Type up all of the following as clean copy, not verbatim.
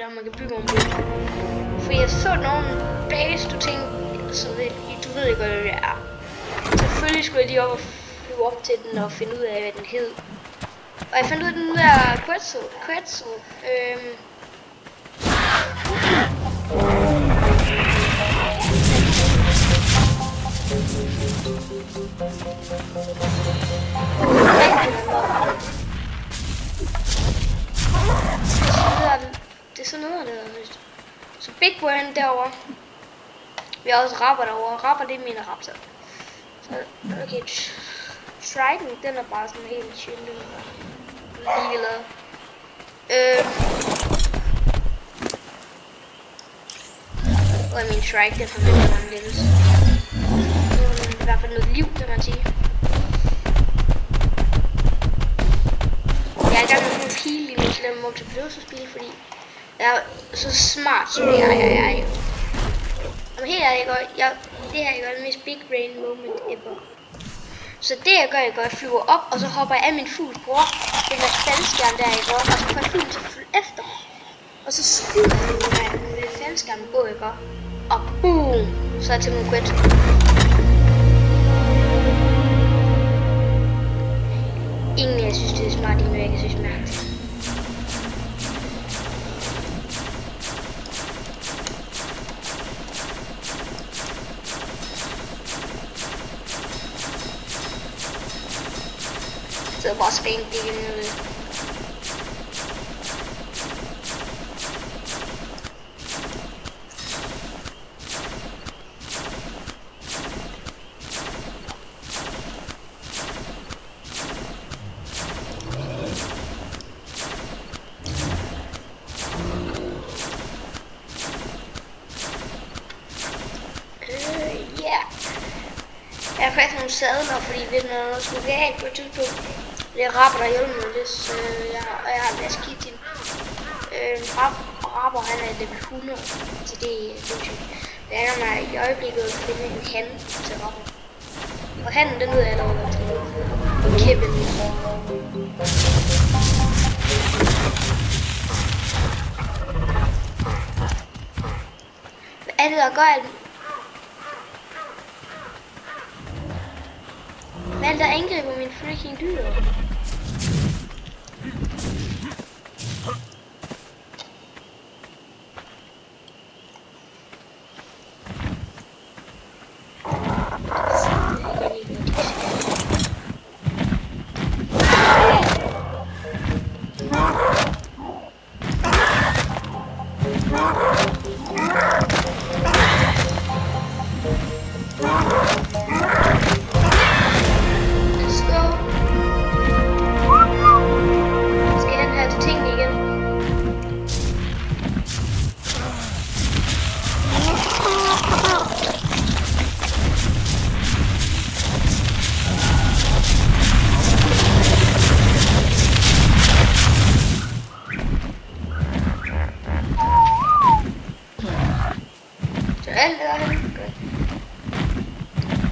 der man kan bygge om det. For jeg så nogle base, du tænkte, så du ved ikke, hvad det er. Selvfølgelig skulle jeg lige op og flyve op til den og finde ud af, hvad den hed. Og jeg fandt ud af den der Quetzal. Det er sådan noget der. Så Big Brain derovre. Vi har også rapper derovre. Rapper, det er mine raptor. Så okay, Trident, den er bare sådan helt chill. Ligeglad. Og min Shrike, den forventer mig lidt. I hvert fald noget liv, kan man sige. Jeg er i gang med en pile lige nu til den multiplayer-spil, fordi jeg er så smart, som jeg er. Og helt ærligt, det her er det mest big brain moment ever. Så det jeg gør, jeg flyver op, og så hopper jeg af min fugls bror. Den der faldskærm der, jeg går, og så får fuglen til at flyve efter. Og så skyder jeg med faldskærmen på, jeg går. Og boom, så er jeg til min quet. Ingen af jer synes, det er smart, ingen af jer synes, det er smart. Så bare spændt det nede. Jeg har faktisk nogle sadler, fordi hvis man skulle galt på et tidspunkt, det rapper der hjælper med det, så jeg har last kit til rapper, han er level 100, så det er sindssygt. Det er mig i øjeblikket at finde en han til rapper. Og handen, den ved jeg allerede til Kevin. Hvad er det, der gør alt? Hvad er det, der angriber min freaking dyr?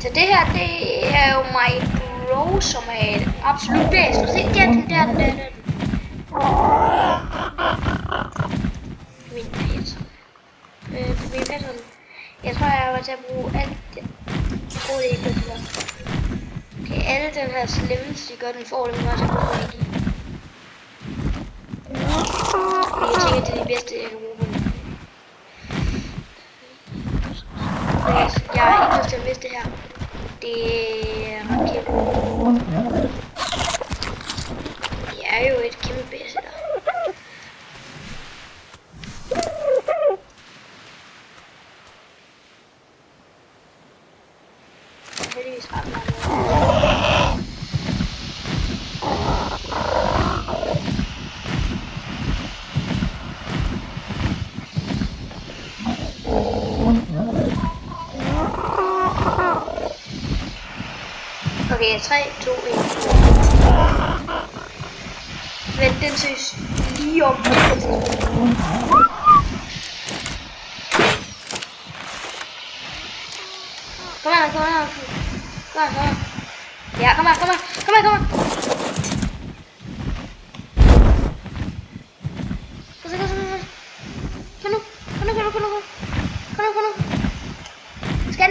Så det her, det er jo my bro, som er et absolut bedst. Se, den. Min pet. Min pet. Jeg tror, jeg var til at bruge alt det. Jeg bruger det ikke godt til det. Okay, alle den her slimmels, de gør den får, den var så bruge energi. Jeg tænker, det er det bedste, jeg kan bruge på den. Jeg har ikke lyst til at miste det her. Det er ret kæmpe. Det er jo et kæmpe base der. Heldigvis ret meget. Okay, 3, 2, 1. Vent, den søges lige om. Kom her. Ja, kom her. Kom.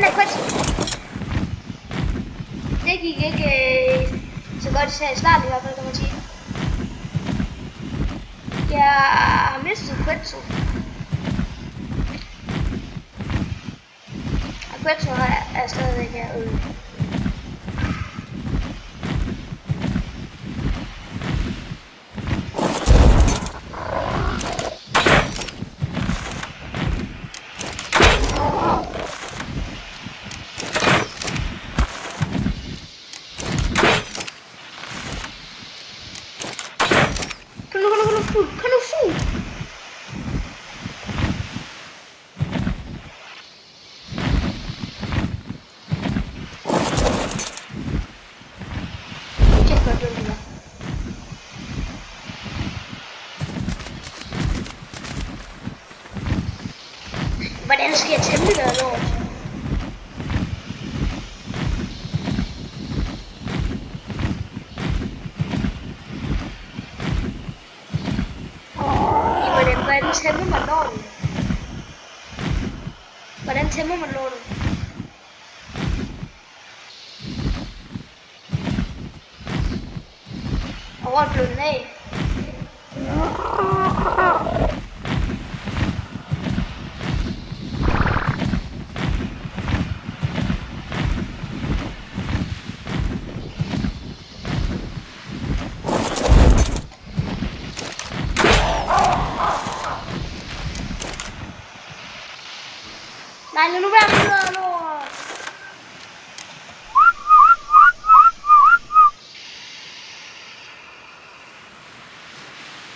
der quit. Det gik ikke så godt i starten i hvert fald, kan man sige. Jeg har mistet Quetzal. Og Quetzal er stadigvæk herude. Hvordan skal jeg tæmme det der lort? Hvordan tæmmer man lorten? Hvordan tæmmer man lorten? Og hvor blev den af? Nej, lad nu være med noget lort.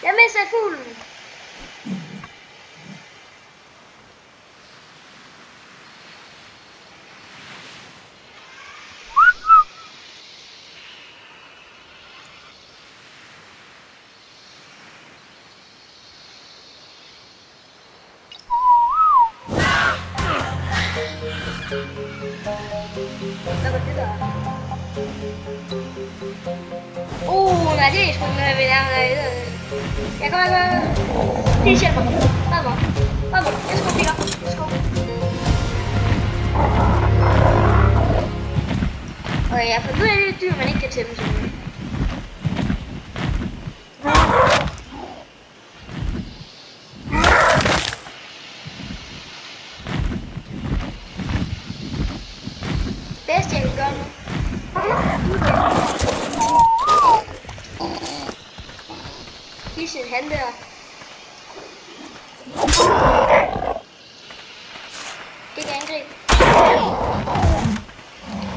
Jeg misser fuglen. Hvad var det der? Nej, det er sgu ikke noget, vi er der. Jeg kommer. Please hjælp mig. Vamos. Let's go, Peter. Let's go. Okay, jeg får ud af det dyr, man ikke kan tæmme sådan noget. Bedst jeg kan gøre nu. Giv sin hand der. Det kan angribe.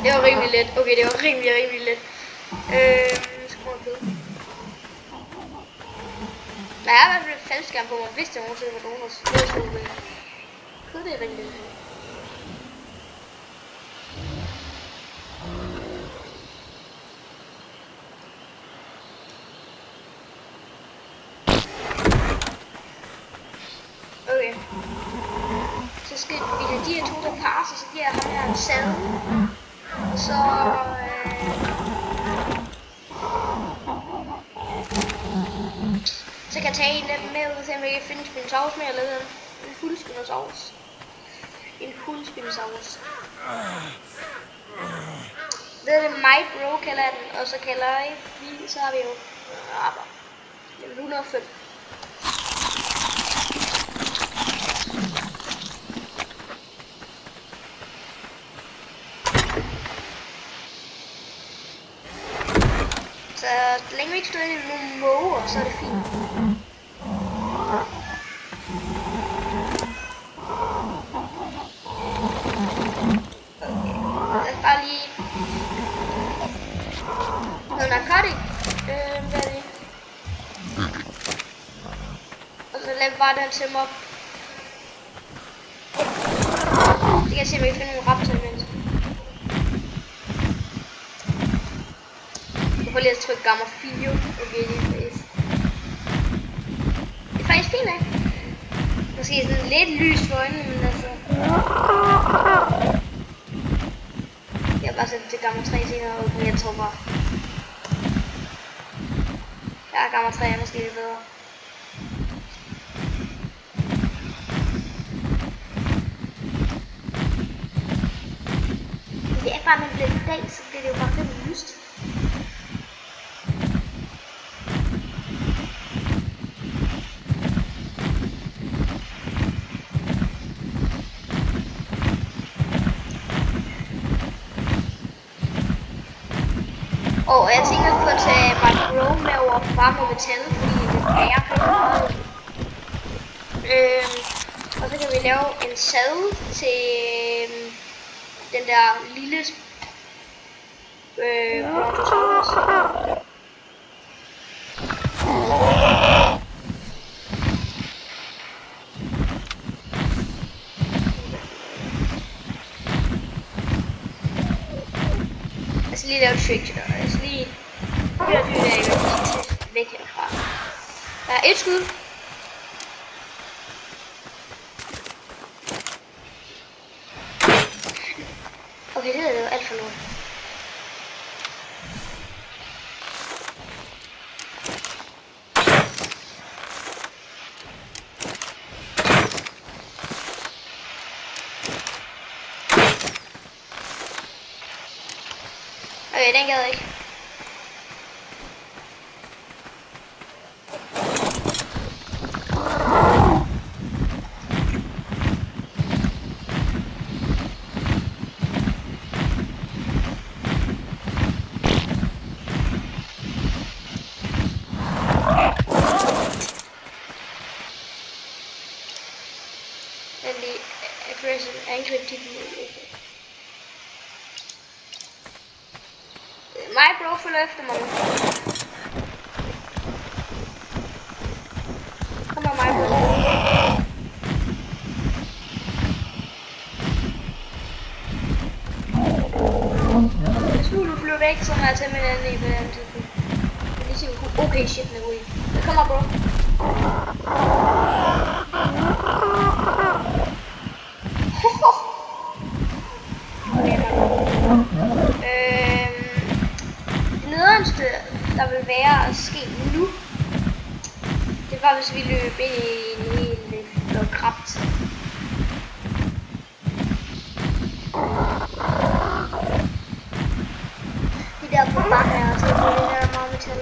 Det var rimelig let. Okay, det var rimelig let. Skruer på. Der er i hvert fald et faldskærm på mig, hvis det nogensinde var nogen, der skulle med. Det er rimelig let. Okay. Så skal vi have de her to, der parer sig, så giver jeg ham her en sadel. Og så... så kan jeg tage en af dem med, og se om jeg kan finde Spinosaurus med, eller en fuld Spinosaurus. En fuld Spinosaurus. Det er det My Bro kalder den, og så kalder jeg, så har vi jo level 105. Så længe vi ikke støder i nogle måger, så er det fint. Okay. Lad os bare lige... noget narkotik. Hvad er det? Og så lad bare den tæmme op. Det kan jeg se, om vi kan finde nogle raptor imens. Jeg får lige at trykke gamma 4. Okay, det er faktisk fint, ikke? Måske sådan lidt lys for øjnene, men altså... Jeg har bare sat det til gamma 3 senere, men jeg tror bare... Ja, gamma 3 er måske lidt bedre. snart man bliver en dag, så bliver det jo bare rimelig lyst. Og jeg tænker på at tage My Bro med over farm og metal, fordi det er rigtig meget. Og så kan vi lave en sadel til den der lille Brontosaurus. Jeg skal lige lave et trick der. Jeg skal lige gøre det der væk herfra. Der er et skud. Okay, det er jo alt for noget. Okay, den gad jeg ikke. Angreb til My Bro følger efter mig. Kom her, My Bro. Hvis nu du flyver væk, så må jeg tage med den anden i på den anden tidspunkt. Det er lige okay shit, den er ude. Kom her, bro. Det nederste, der vil være at ske nu, det var hvis vi løb ind i en hel flot krabt. Det der på bakken er også, det der meget metal.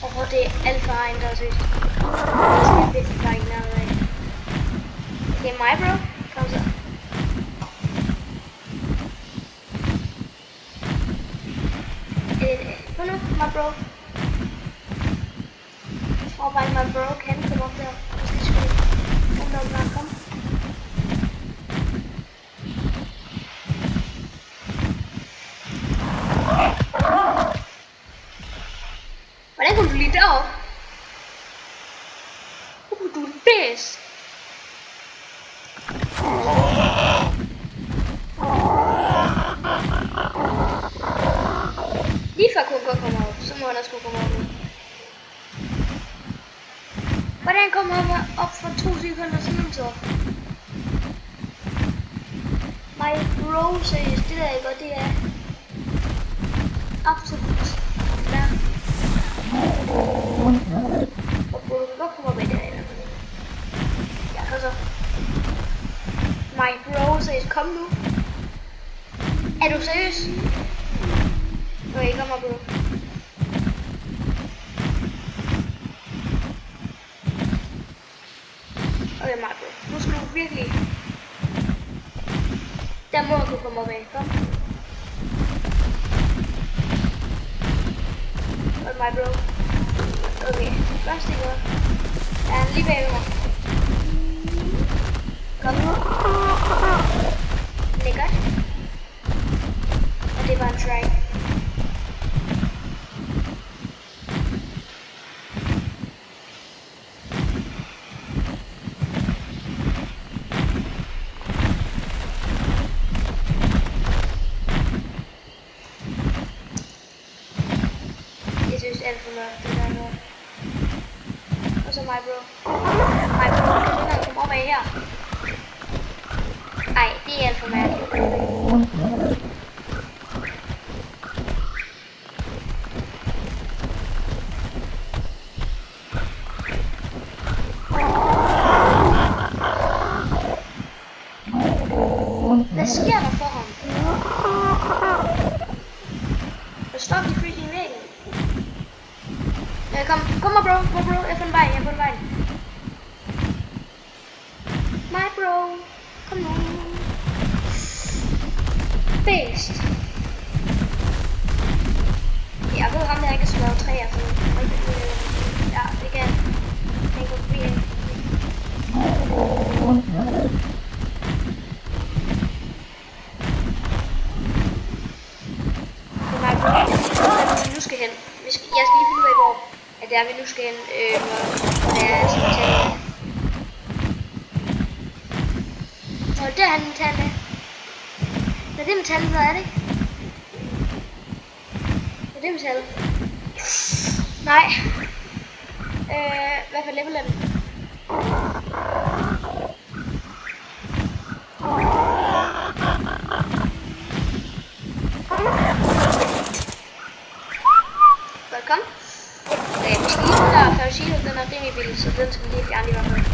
Og det er alt for egen, der er søgt. Det er virkelig bare ikke nærmere af. Det er mig, bro. Kom så. Kom nu, my bro. Jeg tror bare ikke, my bro kan komme op der. Kom. Hvordan kom du lige derop? Du er bedst. Lige før kunne godt komme op, så må han også kunne komme op nu. Hvordan kommer han op for 2 sekunder siden så? My bro seriøst, det der ikke godt, det er absolut nær. Og bro, du kan godt komme op i det her. Ja, altså. My bro seriøst, kom nu. Er du seriøs? Okay, kom op, bro. Okay, my bro. Nu skal du virkelig... Der må du komme op af. Kom. Okay, my bro. Okay, først det godt. Ja, han er lige bagved mig. Kom nu. Det er godt. Og det var en try. Alt for mørkt, det der nu. Og så my bro. My bro, kan du nok komme op af her? Kom nu. Bedst. Jeg ved ham der ikke har slået træer for. Ja, det kan den gå forbi. Nu skal hen. Jeg skal lige finde ud af, hvor at det er, vi nu skal hen, hvor det er, jeg skal tage. Og der er han metal. Hvad er det metal, hvad er det? Hvad er det metal? Nej. Hvad for level er den? Godt, kom. Okay, vi skal lige ud der, før Shield, den er rimelig billig, så den skal vi lige fjerne i hvert fald.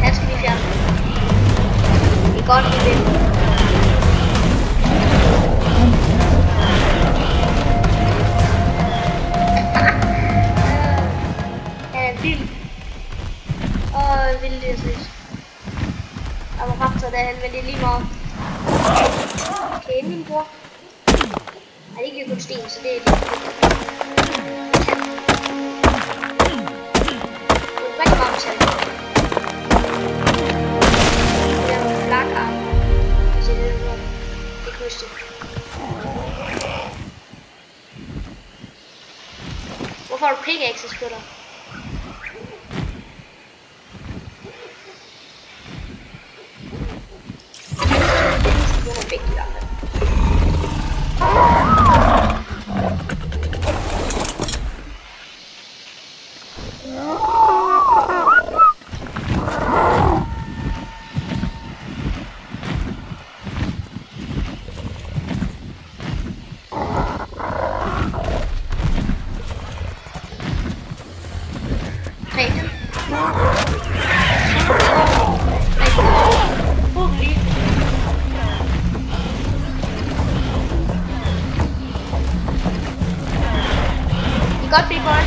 Han skal vi fjerne. Det er godt, vi vil. Jeg var ret så derhen, men det er lige meget. Okay, min bror. Nej, det er ikke kun sten, så det er det. Det er rigtig meget metal. Det er nogle flak arm. Jeg ser det nu. Det kan huske det. Hvorfor har du pickaxes på dig? Godt, big boy.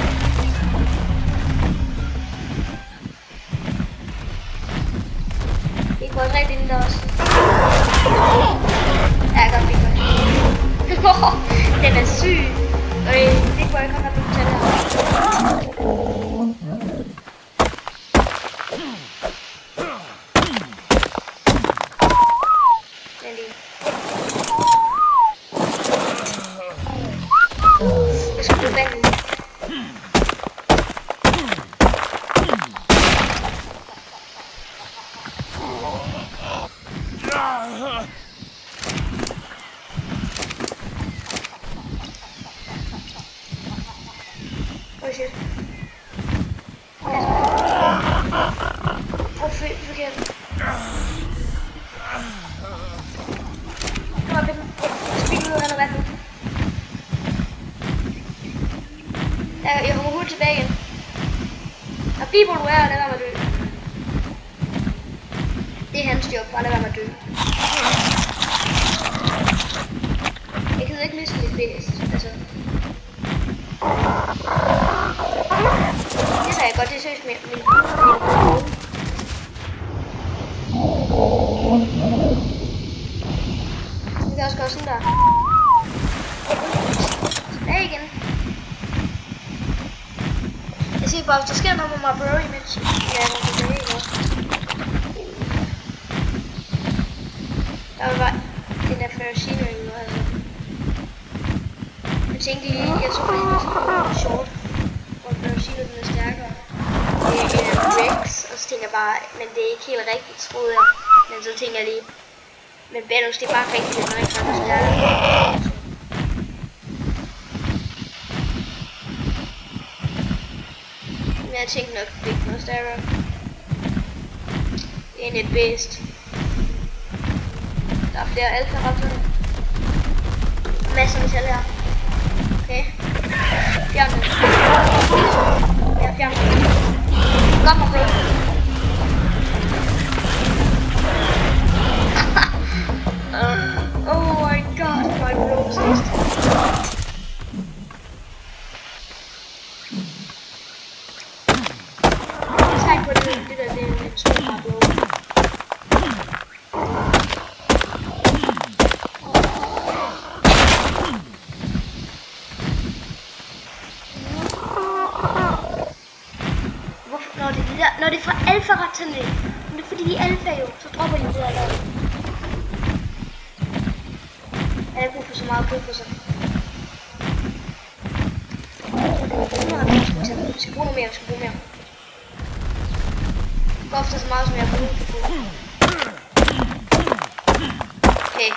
Big boy rigtig inde der også. Ja, godt, big boy. Den er syg. Big boy, kom her, du kan tage det her. Den lige. Jeg skal blive vandet. Oh shit. Oh forkert. Kom op, Pitten. Spil ud af noget vand nu. Jeg kommer hurtigt tilbage igen. Og bliv hvor du er, og lad være med at dø. Det er hans job, bare lad være med at dø. Jeg gider ikke miste mit bedst, altså. Det er godt, det er seriøst med min det kan også gøre sådan der. Tilbage igen. Jeg siger bare, hvis der sker noget med mig bro imens. Ja, jeg må tilbage igen. Der var bare den der Ferrocino nu, altså. Jeg tænkte lige, jeg så på en short, hvor Ferrocino den er stærkere. Det er Rex, og så tænker jeg bare, men det er ikke helt rigtigt, troede jeg. Men så tænker jeg lige, men Benus, det er bare rigtigt, at man ikke er stærkere. Men jeg tænkte nok, det er ikke noget stærkere. Det er net bedst. Der er flere alfa-raptorer. Masser af metal her. Okay. Fjern den. Ja, fjern den. Godt mig, bro. alfa-retterne. Men det er fordi de er alfa jo, så dropper de det der lav. Jeg har ikke brug for så meget kød på sig. Vi skal bruge noget mere, Gå ofte så meget som jeg har brug for. Okay.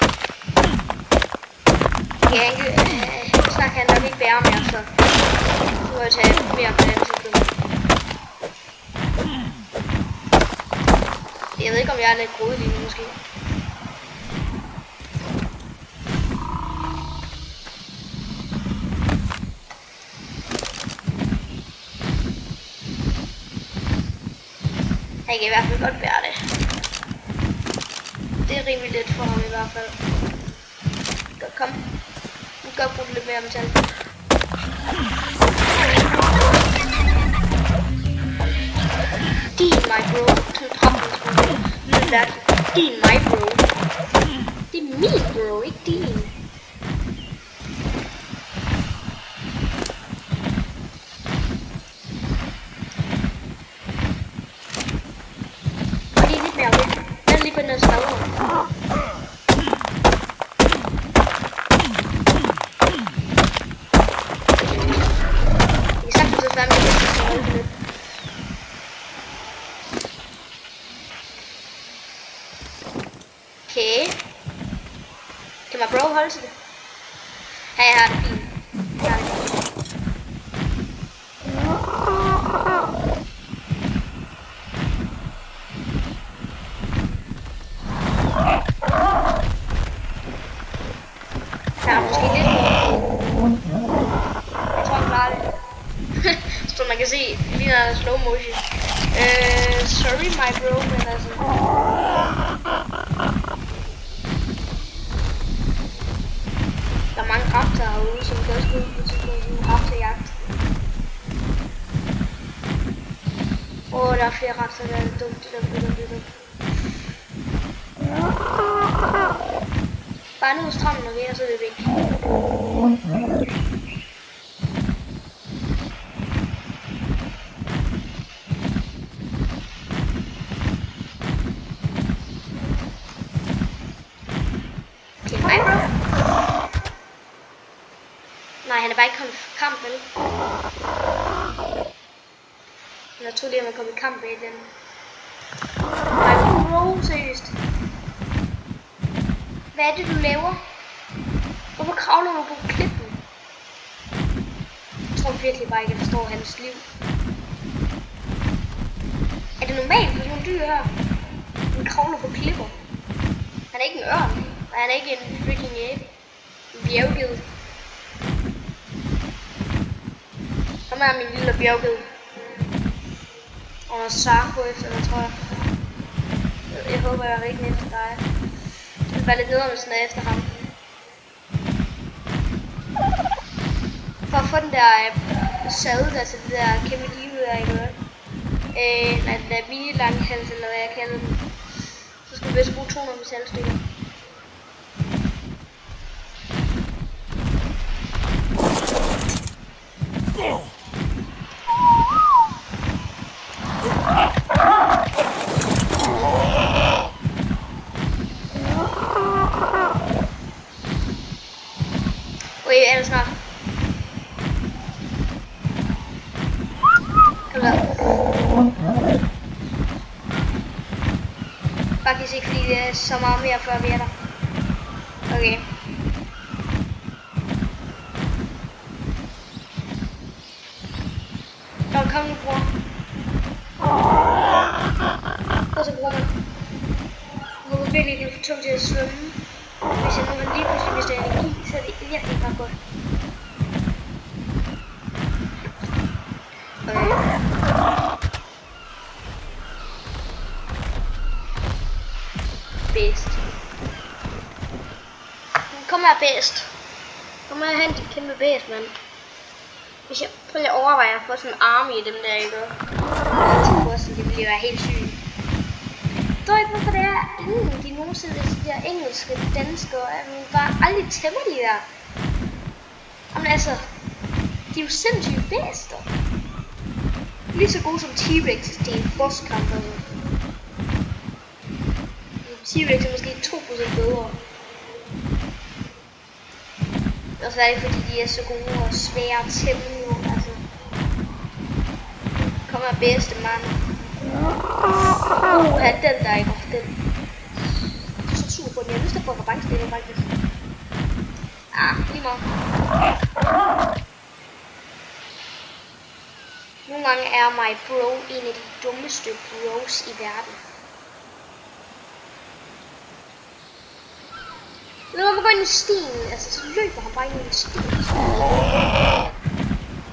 Snart kan jeg nok ikke bære mere, så nu må jeg tage mere på den side. Jeg ved ikke, om jeg er lidt groet lige nu, måske. Jeg kan i hvert fald godt bære det. Det er rimelig let for ham i hvert fald. Godt, kom. Nu kan jeg bruge lidt mere metal. Din my bro. Sådan trappensprog. Lyder værdigt. Din my bro. Det er min bro, ikke din. Og lige lidt mere væk. Den er lige på den her smadre. Okay. Kan man bro holde til det? Ja, jeg har det fint. Der er måske lidt more. Jeg tror, jeg klarer det. Så man kan se, det ligner slow motion. Sorry my bro, men altså... Der er mange raptorer herude, som kan også gå ud på sådan raptorjagt. Der er flere raptorer, der er dumt. Det er dumt. Bare ned hos stranden og ved, og så er det væk. Okay, mig bro. Nej, han er bare ikke kommet i kamp, vel? Jeg troede lige, at man kom i kamp med den. Nej, bro, seriøst. Hvad er det, du laver? Hvorfor kravler du på klippen? Jeg tror virkelig bare ikke, at jeg forstår hans liv. Er det normalt for sådan nogle dyr her? Han kravler på klipper. Han er ikke en ørn. Og han er ikke en freaking abe. En bjergged. Kom her, min lille bjergged. Og noget sarko efter det, tror jeg. Jeg håber, jeg er rigtig efter dig. Jeg vil være lidt nederen, hvis den er efter ham. For at få den der sade der til det der kæmpe liv der, ikke noget? Nej, den der mini-langhals, eller hvad jeg kalder den. Så skal vi vist bruge 200 metalstykker. Er det snart? Faktisk ikke, fordi det er så meget mere før vi er der. Okay. Kom nu, bror. Og så bruger man. Jeg håber virkelig, det er for tungt til at svømme. Hvis jeg nu lige pludselig mister energi, så er det virkelig bare godt. Okay. Bedst. Kom her, bedst. Kom her hen til kæmpe bedst, mand. Hvis jeg prøver at overveje at få sådan en army i dem der, ikke? Det bliver være helt sygt. Jeg tror ikke, hvorfor det er ingen, de nogensinde de der engelske, danske, og bare aldrig tæmmer de der. Jamen altså, de er jo sindssygt bedste. Lige så god som T-Rex til en bosskamp. T-Rex er måske 2% bedre. Det er også værdigt, fordi de er så gode og svære at tæmme nu. Altså. Kommer bedste mand. Den der ikke ofte. Jeg er så sur på den. Jeg har lyst til at få rabankstiller faktisk. Lige meget. Nogle gange er my bro en af de dummeste bros i verden. Når man går ind i stien, altså så løber han bare ind i stien.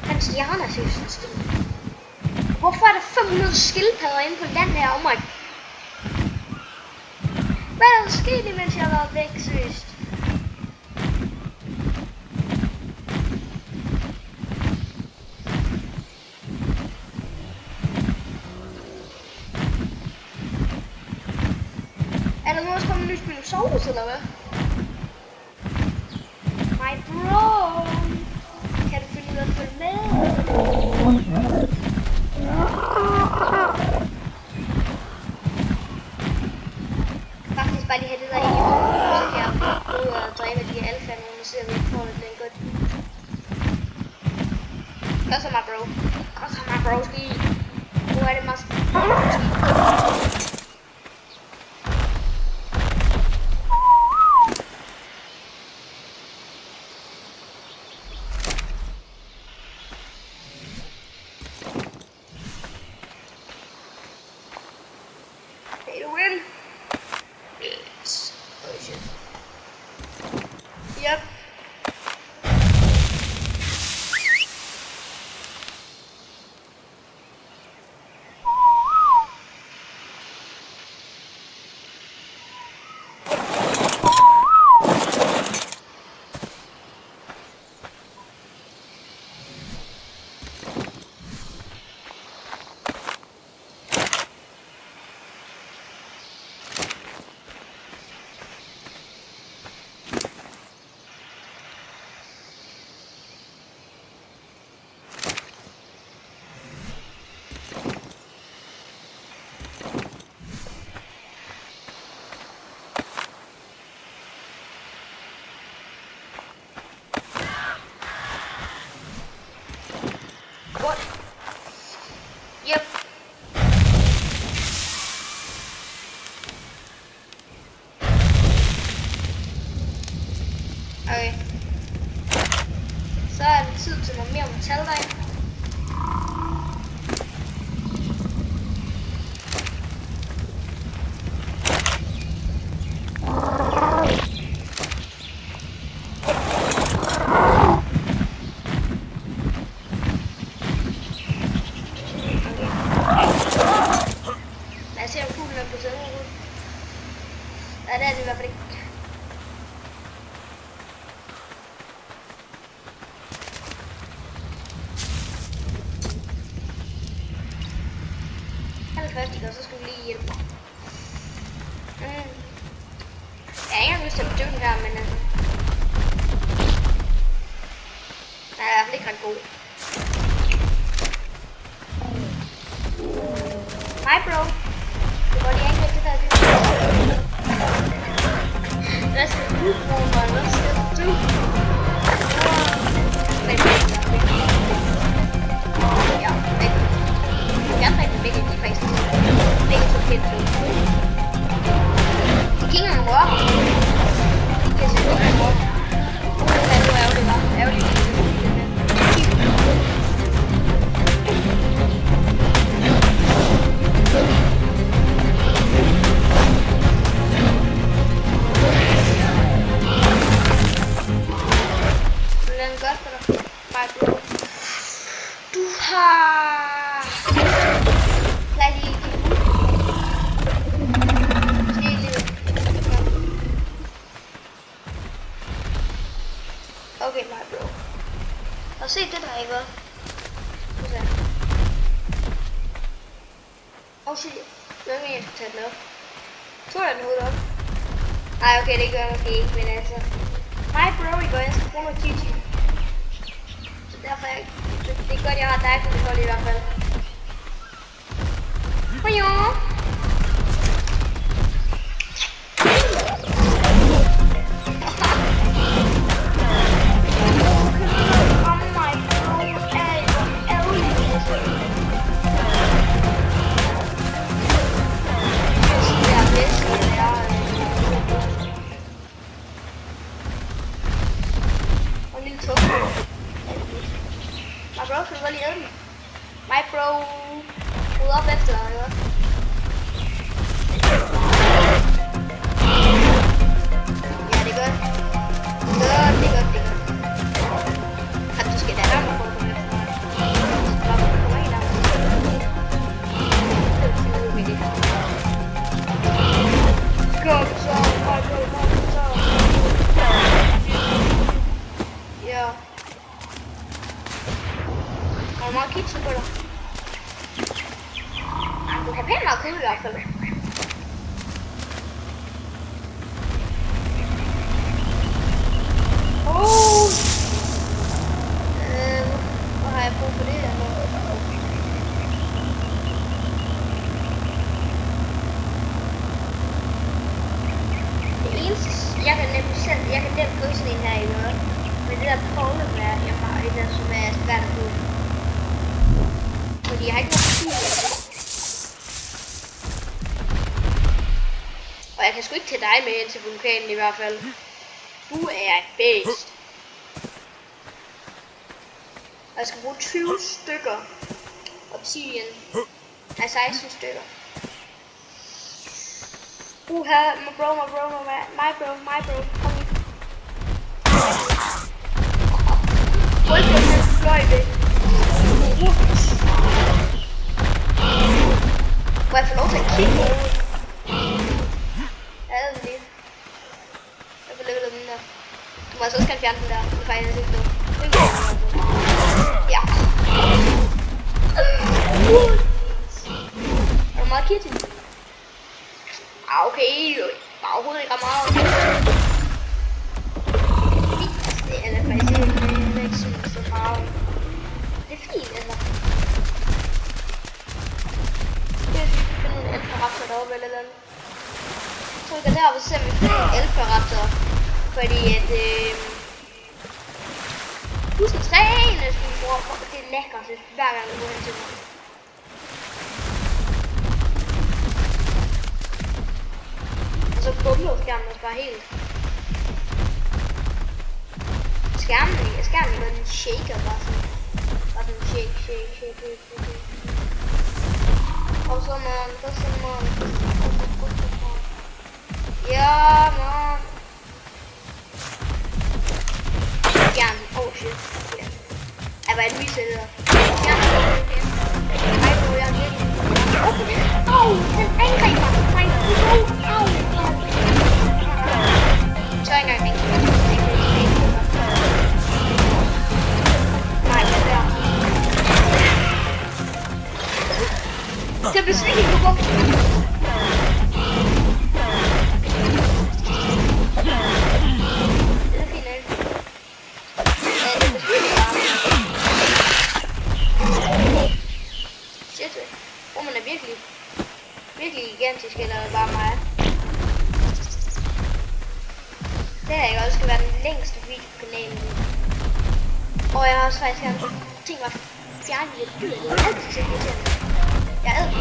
Hans hjerne er seriøst en stien. Hvorfor er der 500 skildpadder inde på land her? Oh my. Hvad er der sket, imens jeg har været væk, seriøst? Er der nu også kommet en ny Spinosaurus, eller hvad? My bro! Kan du finde ud af at følge med? Faktisk bare lige have det der i hovedet, så kan jeg gå ud og dræbe de her alfa nu, og se om jeg får det lidt godt. Kom så, my bro. Kom så, my bro, ski. Nu er det meget. Yep. What? Yep. Okay. Så er det tid til noget mere metaldej. Ja, det er det i hvert fald ikke. Han er først, og så skal vi lige hjælpe mig. Jeg har ikke engang lyst til at bedøve den her, men altså. Den er i hvert fald ikke ret god. Hej bro. Det var lige ikke det der. Hvad skal du bruge mig? Hvad skal du? Ja, væk. Jeg har faktisk begge de faktisk. Begge to fedt ud. De kan ikke engang røre. De kan simpelthen ikke røre. Hvad er nu ærgerligt, hva'? Ærgerligt. Du har... Lad lige okay, my bro. Og se det der, ikke? Og se, hvad er jeg skal tage den op? Tror jeg den hovedet op? Nej, okay, det gør jeg måske ikke, men altså... My bro, I går, jeg skal bruge noget GG. Så derfor, det er godt, jeg har dig, for det går i hvert fald. Ja. My bro skal godt lige æde den. My bro rydde op efter dig, ikke? Ja, det er godt. Det er godt, det er godt, det er godt. At du skal da ramme på den efter mig. Kom så, kom så. Ja. Har du meget kitchen på dig? Du har pænt meget kød i hvert fald. Hvor har jeg brug for det her? Det eneste, jeg kan nemt købe sådan en her i noget. Men det der problem er, jeg har et der, som er svært at købe. Fordi jeg har ikke noget papir. Og jeg kan sgu ikke tage dig med ind til vulkanen i hvert fald. Du er bedst. Og jeg skal bruge 20 stykker obsidian. Nej, 16 stykker. Her, my bro. Kom lige. Hold på den fløjte. Må jeg få lov til at kigge på hovedet? Ja, det er den lige. Jeg får levelet den der. Du må altså også gerne fjerne den der. Det er faktisk ikke noget. Ja. Er du meget kitchen? Okay. Bare overhovedet ikke meget. Det er da faktisk ikke så meget. Det er fint, altså. Jeg synes, vi finder en elferaptor deroppe eller andet. Jeg trykker deroppe og ser, om vi finder en elferaptor. Fordi at husk at træne, som vi bruger for, det er lækkert, hver gang vi går hen til mig. Og så bumler skærmen også bare helt. Skærmen gør den shaker bare sådan. Bare sådan shake. Og så man. Ja, man. Skærmen, oh shit. Jeg var en reset der. Skærmen går igen. Ej, hvor jeg er virkelig. Au, den angreb mig. Au. Så en gang det blev slet ikke på buksen. Det er fint, ikke? Ja, det er besluttet bare. Shit, man er virkelig gigantisk, eller er det bare mig? Det her ikke også skal være den længste video på kanalen. Og jeg har også faktisk gerne tænkt mig at fjerne lidt dyr. Det er altid så irriterende. Jeg æder den.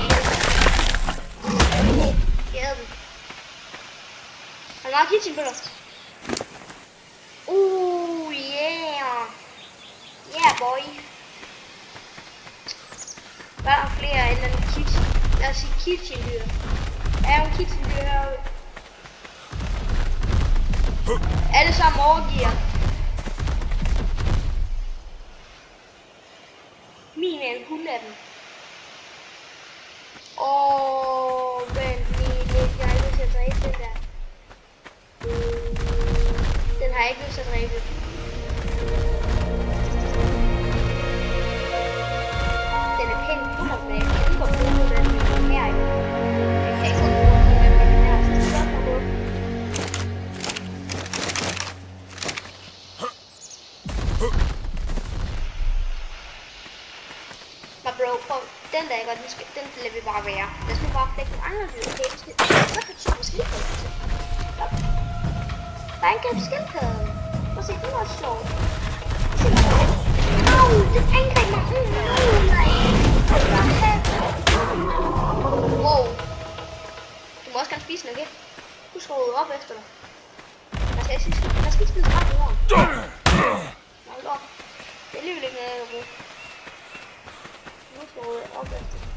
Har du meget kitchen på dig? Yeah. Yeah, boy. Hvad er der flere end den kitchen? Lad os sige kitchen-dyr. Er jo en kitchen-dyr herude? Alle sammen overgiver. Min er en 100 af dem. Vent lige lidt, jeg har ikke lyst til at dræbe den der. Den har jeg ikke lyst til at dræbe. Den er pænt 100 med. Jeg kan ikke godt bruge den her. Jeg kan ikke godt bruge den her. Så det er godt på. Men bro, prøv. Den der, den lader vi bare være. mangler vi jo kæmpe. Hvad kan du skildpadde til? Der er en kæmpe skildpadde. Prøv at se, det var sjovt. Se mig på det. Au, det angreb mig. Nej. Wow. Du må også gerne spise den, okay? Du skal rydde op efter dig. Jeg skal ikke spise ret i morgen. Hold op. Det er alligevel ikke noget, jeg vil. Nu skal jeg rydde op efter dig.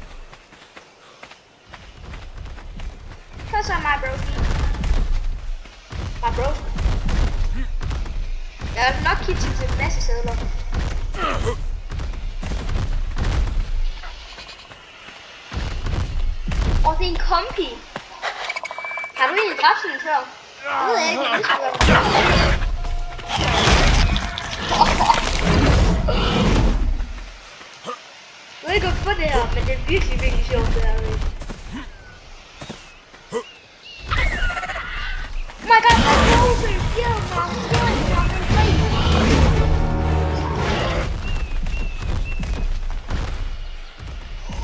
Cause I'm my broski. My bros. Jeg vil nok kigge til en masse sædler. Og det er en kompi. Har du egentlig dræbt sådan en før? Det ved jeg ikke, jeg skal gøre. Jeg ved ikke hvorfor det her, men det er virkelig, virkelig sjovt det her. Oh my god, my nose is killed, mom.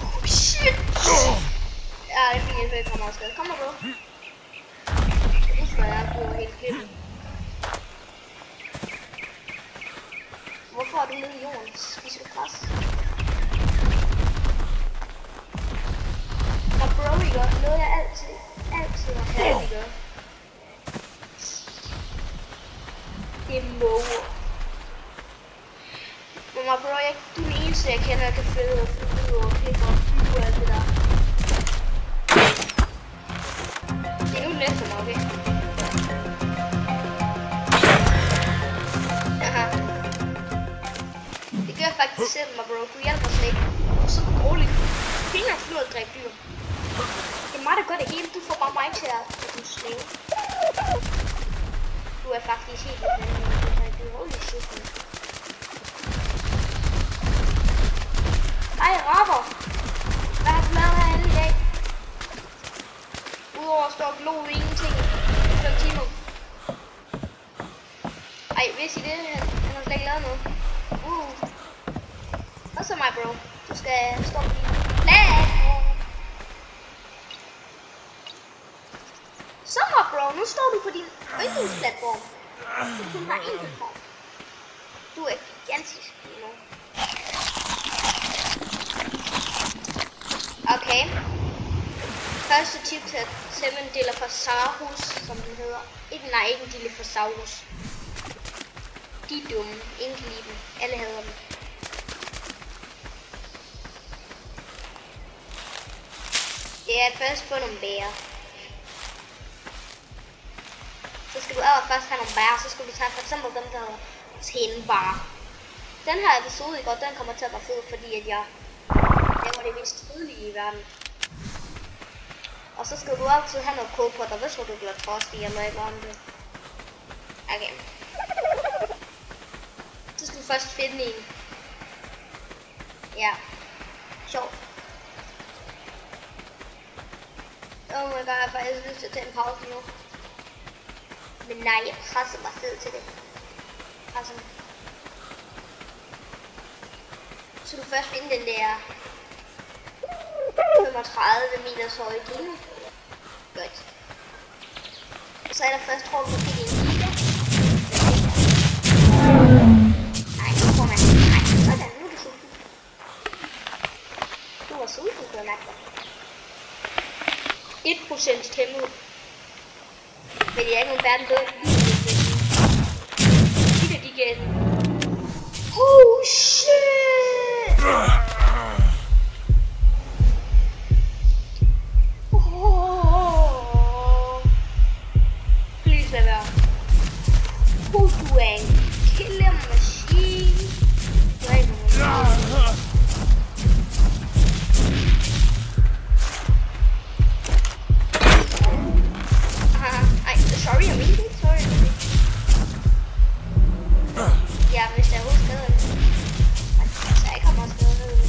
Oh shit! Ja, det er fint, jeg kommer afsted. Kom her, bro. Jeg husker, jeg er blevet helt klippet. Hvorfor er du nede i jorden? Spiser du græs? Og bro, I gør noget, jeg altid har haft, I gør. Det er måger. Men bro, du er den eneste, jeg kender, der kan flyde og klippe og flyve og alt det der. Det er nu den efter mig, okay? Aha. Det gør jeg faktisk selv, bro. Du hjælper slet ikke. Du er så rolig. Du kan ikke flyve og dræbe dyr. Det er mig, der gør det hele. Du får bare mig til at du slave. Du er faktisk helt vildt. Du er holy shit. Ej, rapper. Hvad har du lavet herinde i dag? Udover at stå og glo ingenting i 5 timer. Ej, hvis I det, han har slet ikke lavet noget. Hvad så mig, bro? Du skal stå på din platform. Så mig, bro. Nu står du på din yndlingsplatform. Du kun har en platform. Du er gigantisk lige nu. Okay. Første tip til en Dilophosaurus, som den hedder. Ikke en Dilophosaurus. De er dumme. Ingen kan lide dem. Alle hader dem. Det er at først få nogle bærer. Så skal du allerførst have nogle bærer. Så skal du tage for eksempel dem, der hedder tændbare. Den her episode, den kommer til at være fed, fordi at jeg laver det mest kedelige i verden. Og så skal du altid have noget kål på dig, hvis du bliver tørstig eller ikke om det. Okay. Så skal du først finde en. Ja. Sjovt. Oh my god, jeg har faktisk lyst til at tage en pause nu. Men nej, jeg presser mig selv til det. Altså. Så du først finde den der 35 meters høje dino. Godt. Og så er der først tror du måske en giga. Nej, nu får man. Nej, sådan, nu er du sulten. Du var sulten, kunne jeg mærke dig. 1% temmel. Men det er ikke nogen verden bedre. De kan oh shit! Please lad være. Du er en killer machine. Du er ikke nogen. Sorry, jeg mener det. Sorry. Ja, hvis jeg husker det. Så jeg kommer også skrevet ned.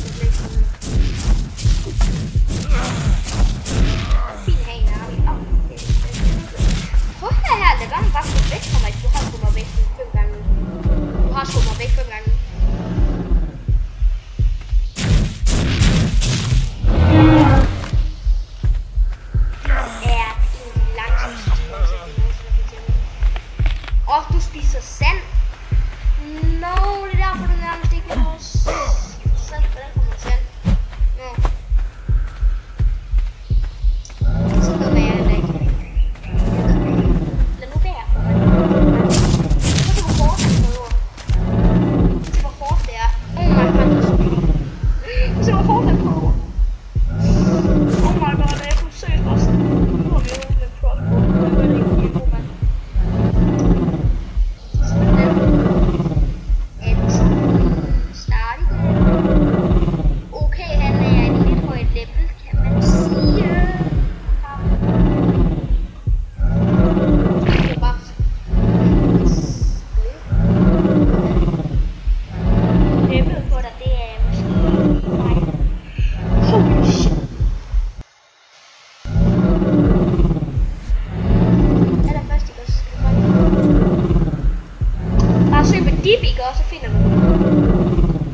Dip, ikke? Og så finder man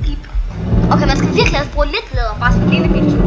Dip. Okay, man skal virkelig også bruge lidt læder, bare sådan en lille bitte